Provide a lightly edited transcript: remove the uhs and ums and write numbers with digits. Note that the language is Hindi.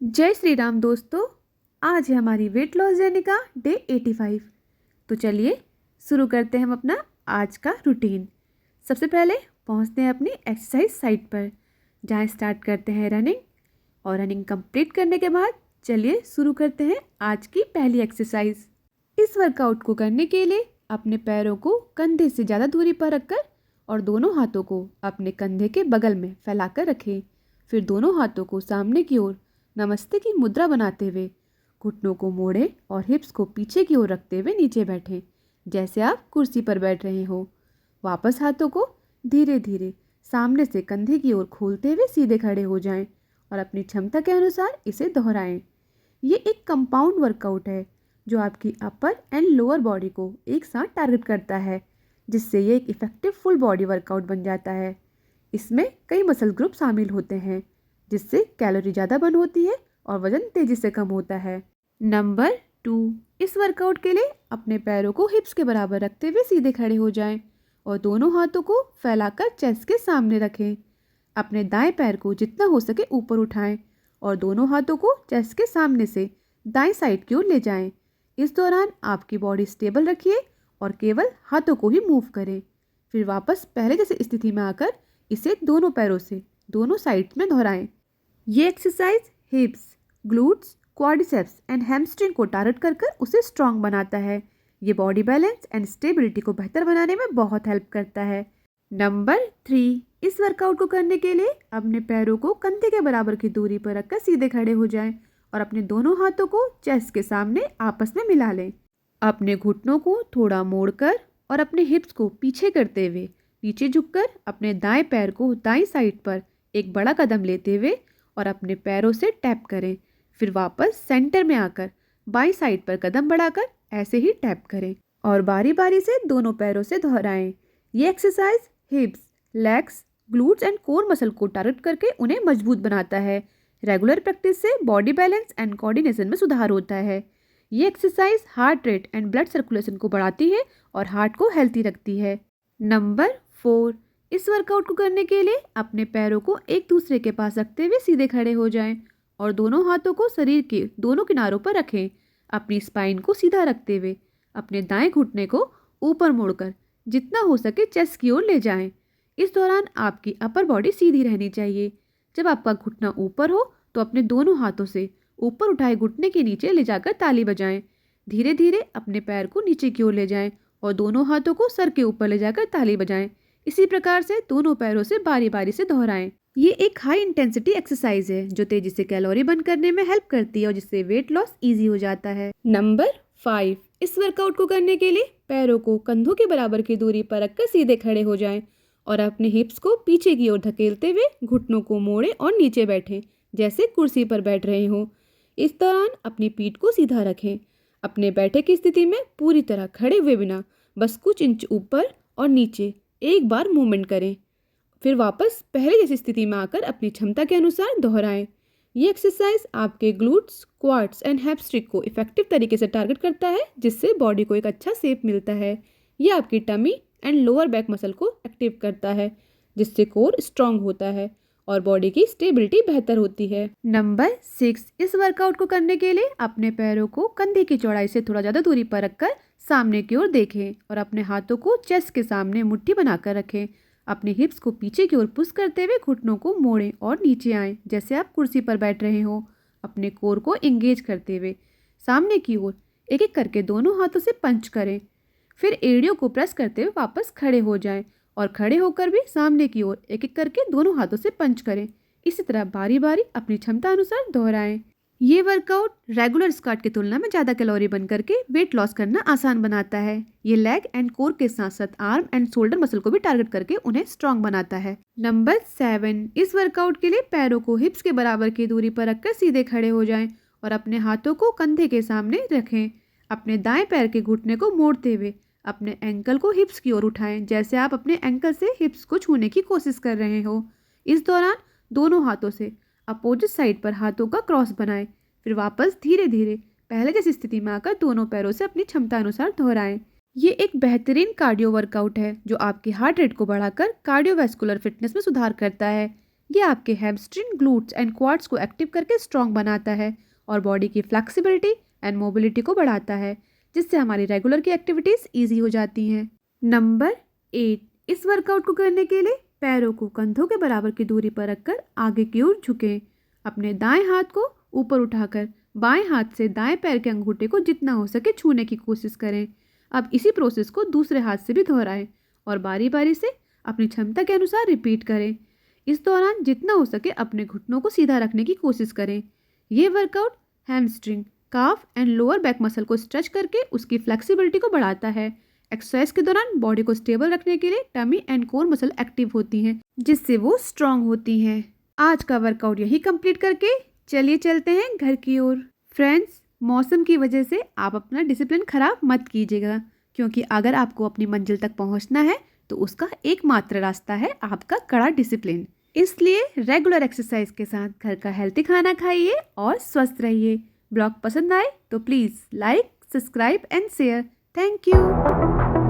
जय श्री राम दोस्तों। आज है हमारी वेट लॉस जर्नी का डे 85। तो चलिए शुरू करते हैं हम अपना आज का रूटीन। सबसे पहले पहुंचते हैं अपनी एक्सरसाइज साइट पर, जहां स्टार्ट करते हैं रनिंग। और रनिंग कंप्लीट करने के बाद चलिए शुरू करते हैं आज की पहली एक्सरसाइज। इस वर्कआउट को करने के लिए अपने पैरों को कंधे से ज़्यादा दूरी पर रखकर और दोनों हाथों को अपने कंधे के बगल में फैलाकर रखें। फिर दोनों हाथों को सामने की ओर नमस्ते की मुद्रा बनाते हुए घुटनों को मोड़ें और हिप्स को पीछे की ओर रखते हुए नीचे बैठें, जैसे आप कुर्सी पर बैठ रहे हो। वापस हाथों को धीरे धीरे सामने से कंधे की ओर खोलते हुए सीधे खड़े हो जाएं और अपनी क्षमता के अनुसार इसे दोहराएं। ये एक कंपाउंड वर्कआउट है जो आपकी अपर एंड लोअर बॉडी को एक साथ टारगेट करता है, जिससे ये एक इफेक्टिव फुल बॉडी वर्कआउट बन जाता है। इसमें कई मसल ग्रुप शामिल होते हैं, जिससे कैलोरी ज़्यादा बर्न होती है और वजन तेज़ी से कम होता है। नंबर 2, इस वर्कआउट के लिए अपने पैरों को हिप्स के बराबर रखते हुए सीधे खड़े हो जाएं और दोनों हाथों को फैलाकर चेस्ट के सामने रखें। अपने दाएं पैर को जितना हो सके ऊपर उठाएं और दोनों हाथों को चेस्ट के सामने से दाएं साइड की ओर ले जाएं। इस दौरान आपकी बॉडी स्टेबल रखिए और केवल हाथों को ही मूव करें। फिर वापस पहले जैसे स्थिति में आकर इसे दोनों पैरों से दोनों साइड में दोहराएं। ये exercise हिप्स, glutes, quadriceps and hamstring को टारगेट कर उसे स्ट्रांग बनाता है। ये बॉडी बैलेंस एंड स्टेबिलिटी को बेहतर बनाने में बहुत हेल्प करता है। नंबर 3, इस वर्कआउट को करने के लिए अपने पैरों को कंधे के बराबर की दूरी पर रखकर सीधे खड़े हो जाएं और अपने दोनों हाथों को चेस्ट के सामने आपस में मिला लें। अपने घुटनों को थोड़ा मोड़कर और अपने हिप्स को पीछे करते हुए नीचे झुककर अपने दाएं पैर को दाईं साइड पर एक बड़ा कदम लेते हुए और अपने पैरों से टैप करें। फिर वापस सेंटर में आकर बाईं साइड पर कदम बढ़ाकर ऐसे ही टैप करें और बारी बारी से दोनों पैरों से दोहराएं। ये exercise हिप्स, legs, glutes and core muscle को टारगेट करके उन्हें मजबूत बनाता है। रेगुलर प्रैक्टिस से बॉडी बैलेंस एंड कोऑर्डिनेशन में सुधार होता है। ये exercise heart rate and blood circulation को बढ़ाती है और हार्ट को हेल्थी रखती है। नंबर 4, इस वर्कआउट को करने के लिए अपने पैरों को एक दूसरे के पास रखते हुए सीधे खड़े हो जाएं और दोनों हाथों को शरीर के दोनों किनारों पर रखें। अपनी स्पाइन को सीधा रखते हुए अपने दाएं घुटने को ऊपर मोड़कर जितना हो सके चेस्ट की ओर ले जाएं। इस दौरान आपकी अपर बॉडी सीधी रहनी चाहिए। जब आपका घुटना ऊपर हो तो अपने दोनों हाथों से ऊपर उठाए घुटने के नीचे ले जाकर ताली बजाएं। धीरे धीरे अपने पैर को नीचे की ओर ले जाएं और दोनों हाथों को सर के ऊपर ले जाकर ताली बजाएं। इसी प्रकार से दोनों पैरों से बारी बारी से दोहराएं। ये एक हाई इंटेंसिटी एक्सरसाइज है जो तेजी से कैलोरी बर्न करने में हेल्प करती है और जिससे वेट लॉस इजी हो जाता है। नंबर 5, इस वर्कआउट को करने के लिए पैरों को कंधों के बराबर की दूरी पर रखकर सीधे खड़े हो जाएं और अपने हिप्स को पीछे की ओर धकेलते हुए घुटनों को मोड़ें और नीचे बैठें, जैसे कुर्सी पर बैठ रहे हो। इस दौरान अपनी पीठ को सीधा रखें। अपने बैठे की स्थिति में पूरी तरह खड़े हुए बिना बस कुछ इंच ऊपर और नीचे एक बार मूवमेंट करें। फिर वापस पहले जैसी स्थिति में आकर अपनी क्षमता के अनुसार दोहराएं। ये एक्सरसाइज आपके ग्लूट्स, क्वाड्स एंड हैमस्ट्रिंग को इफेक्टिव तरीके से टारगेट करता है, जिससे बॉडी को एक अच्छा शेप मिलता है। ये आपकी tummy and lower back muscle को एक्टिव करता है, जिससे कोर स्ट्रांग होता है और बॉडी की स्टेबिलिटी बेहतर होती है। नंबर 6, इस वर्कआउट को करने के लिए अपने पैरों को कंधे की चौड़ाई से थोड़ा ज़्यादा दूरी पर रखकर सामने की ओर देखें और अपने हाथों को चेस्ट के सामने मुट्ठी बनाकर रखें। अपने हिप्स को पीछे की ओर पुश करते हुए घुटनों को मोड़ें और नीचे आएं, जैसे आप कुर्सी पर बैठ रहे हो। अपने कोर को एंगेज करते हुए सामने की ओर एक एक करके दोनों हाथों से पंच करें। फिर एड़ियों को प्रेस करते हुए वापस खड़े हो जाएं और खड़े होकर भी सामने की ओर एक एक करके दोनों हाथों से पंच करें। इसी तरह बारी बारी अपनी क्षमता अनुसार दोहराएं। ये वर्कआउट रेगुलर स्क्वाट की तुलना में ज़्यादा कैलोरी बर्न करके वेट लॉस करना आसान बनाता है। ये लेग एंड कोर के साथ साथ आर्म एंड शोल्डर मसल को भी टारगेट करके उन्हें स्ट्रांग बनाता है। नंबर 7, इस वर्कआउट के लिए पैरों को हिप्स के बराबर की दूरी पर रखकर सीधे खड़े हो जाएं और अपने हाथों को कंधे के सामने रखें। अपने दाएं पैर के घुटने को मोड़ते हुए अपने एंकल को हिप्स की ओर उठाएं, जैसे आप अपने एंकल से हिप्स को छूने की कोशिश कर रहे हो। इस दौरान दोनों हाथों से अपोजिट साइड पर हाथों का क्रॉस बनाएं। फिर वापस धीरे धीरे पहले जैसी स्थिति में आकर दोनों पैरों से अपनी क्षमता अनुसार दोहराएं। ये एक बेहतरीन कार्डियो वर्कआउट है जो आपके हार्ट रेट को बढ़ाकर कार्डियोवैस्कुलर फिटनेस में सुधार करता है। ये आपके हैमस्ट्रिंग, ग्लूट्स एंड क्वाड्स को एक्टिव करके स्ट्रॉन्ग बनाता है और बॉडी की फ्लेक्सिबिलिटी एंड मोबिलिटी को बढ़ाता है, जिससे हमारी रेगुलर की एक्टिविटीज़ ईजी हो जाती हैं। नंबर 8, इस वर्कआउट को करने के लिए पैरों को कंधों के बराबर की दूरी पर रखकर आगे की ओर झुकें। अपने दाएं हाथ को ऊपर उठाकर बाएं हाथ से दाएं पैर के अंगूठे को जितना हो सके छूने की कोशिश करें। अब इसी प्रोसेस को दूसरे हाथ से भी दोहराएं और बारी बारी से अपनी क्षमता के अनुसार रिपीट करें। इस दौरान जितना हो सके अपने घुटनों को सीधा रखने की कोशिश करें। ये workout hamstring, calf and lower back muscle को स्ट्रेच करके उसकी फ्लेक्सिबिलिटी को बढ़ाता है। एक्सरसाइज के दौरान बॉडी को स्टेबल रखने के लिए tummy and core muscle active होती हैं, जिससे वो स्ट्रांग होती हैं। आज का वर्कआउट यही कंप्लीट करके चलिए चलते हैं घर की ओर। फ्रेंड्स, मौसम की वजह से आप अपना डिसिप्लिन खराब मत कीजिएगा, क्योंकि अगर आपको अपनी मंजिल तक पहुंचना है तो उसका एकमात्र रास्ता है आपका कड़ा डिसिप्लिन। इसलिए रेगुलर एक्सरसाइज के साथ घर का हेल्थी खाना खाइए और स्वस्थ रहिए। ब्लॉग पसंद आए तो please like, subscribe and share. Thank you.